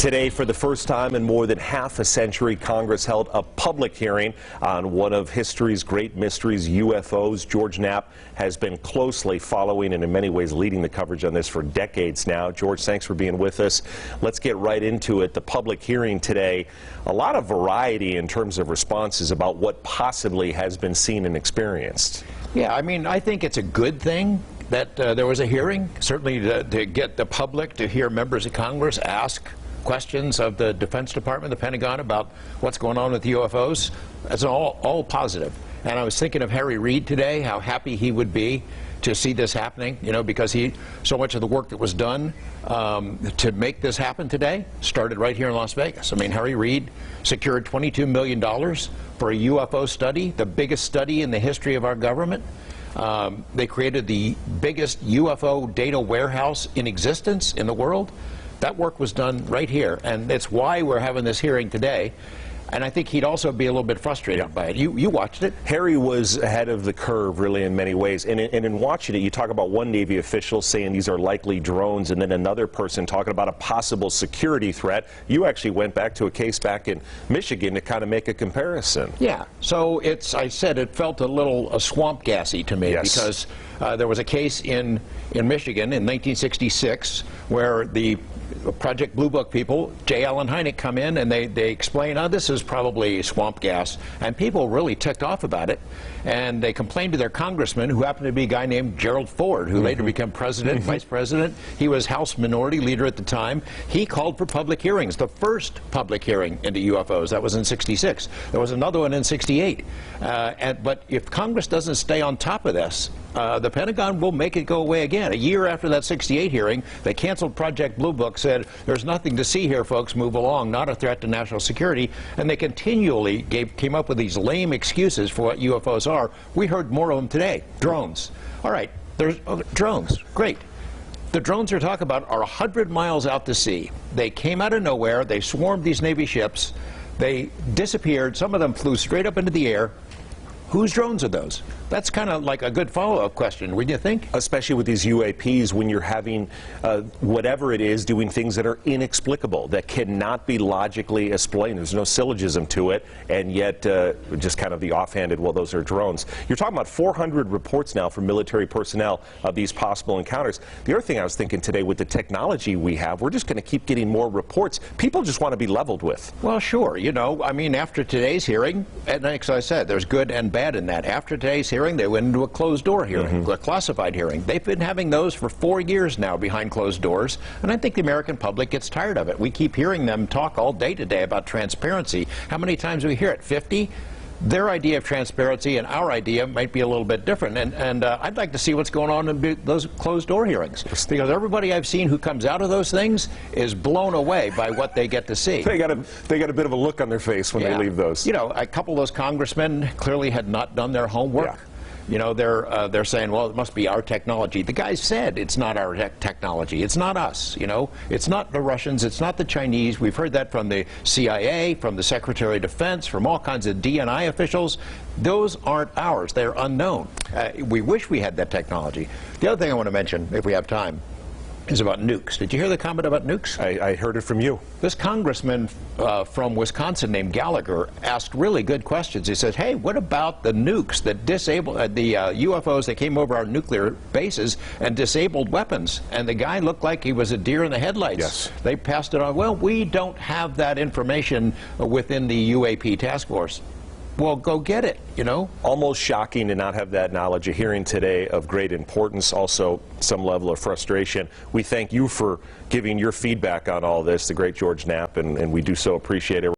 Today, for the first time in more than half a century, Congress held a public hearing on one of history's great mysteries, UFOs. George Knapp has been closely following and in many ways leading the coverage on this for decades now. George, thanks for being with us. Let's get right into it. The public hearing today, a lot of variety in terms of responses about what possibly has been seen and experienced. Yeah, I mean, I think it's a good thing that there was a hearing, certainly to get the public to hear members of Congress ask questions of the Defense Department, the Pentagon, about what's going on with UFOs. That's all positive. And I was thinking of Harry Reid today, how happy he would be to see this happening, you know, because so much of the work that was done to make this happen today started right here in Las Vegas. I mean, Harry Reid secured $22 million for a UFO study, the biggest study in the history of our government. They created the biggest UFO data warehouse in existence in the world. That work was done right here, and that's why we're having this hearing today. And I think he'd also be a little bit frustrated by it. You watched it. Harry was ahead of the curve, really, in many ways. And in watching it, you talk about one Navy official saying these are likely drones, and then another person talking about a possible security threat. You actually went back to a case back in Michigan to kind of make a comparison. Yeah. So I said it felt a little swamp gassy to me. Yes. Because there was a case in Michigan in 1966 where the Project Blue Book people, J. Allen Hynek, come in and they explain, oh, this is probably swamp gas, and people really ticked off about it, and they complained to their congressman, who happened to be a guy named Gerald Ford, who later became president, vice president. He was House Minority Leader at the time. He called for public hearings, the first public hearing into UFOs. That was in '66. There was another one in '68. But if Congress doesn't stay on top of this, the Pentagon will make it go away again. A year after that '68 hearing, they canceled Project Blue Book, said, there's nothing to see here, folks, move along, not a threat to national security, and they continually came up with these lame excuses for what UFOs are. We heard more of them today. Drones. All right, there's drones. Great. The drones you're talking about are 100 miles out to sea. They came out of nowhere. They swarmed these Navy ships. They disappeared. Some of them flew straight up into the air. Whose drones are those? That's kind of like a good follow-up question, wouldn't you think? Especially with these UAPs, when you're having whatever it is doing things that are inexplicable, that cannot be logically explained. There's no syllogism to it, and yet just kind of the offhanded, well, those are drones. You're talking about 400 reports now from military personnel of these possible encounters. The other thing I was thinking today, with the technology we have, we're just going to keep getting more reports. People just want to be leveled with. Well, sure. You know, I mean, after today's hearing, and like I said, there's good and bad in that. After today's hearing, they went into a closed-door hearing, a classified hearing. They've been having those for 4 years now behind closed doors, and I think the American public gets tired of it. We keep hearing them talk all day today about transparency. How many times do we hear it? 50? Their idea of transparency and our idea might be a little bit different, and I'd like to see what's going on in those closed-door hearings, because everybody I've seen who comes out of those things is blown away by what they get to see. They got a bit of a look on their face when they leave those. You know, a couple of those congressmen clearly had not done their homework. Yeah. You know, they're saying, well, it must be our technology. The guy said it's not our technology. It's not us, you know. It's not the Russians. It's not the Chinese. We've heard that from the CIA, from the Secretary of Defense, from all kinds of DNI officials. Those aren't ours. They're unknown. We wish we had that technology. The other thing I want to mention, if we have time, is about nukes. Did you hear the comment about nukes? I heard it from you. This congressman from Wisconsin named Gallagher asked really good questions. He said, hey, what about the nukes that disabled the UFOs that came over our nuclear bases and disabled weapons? And the guy looked like he was a deer in the headlights. Yes. They passed it on. Well, we don't have that information within the UAP task force. Well, go get it, you know? Almost shocking to not have that knowledge. A hearing today of great importance, also some level of frustration. We thank you for giving your feedback on all this, the great George Knapp, and we do so appreciate it.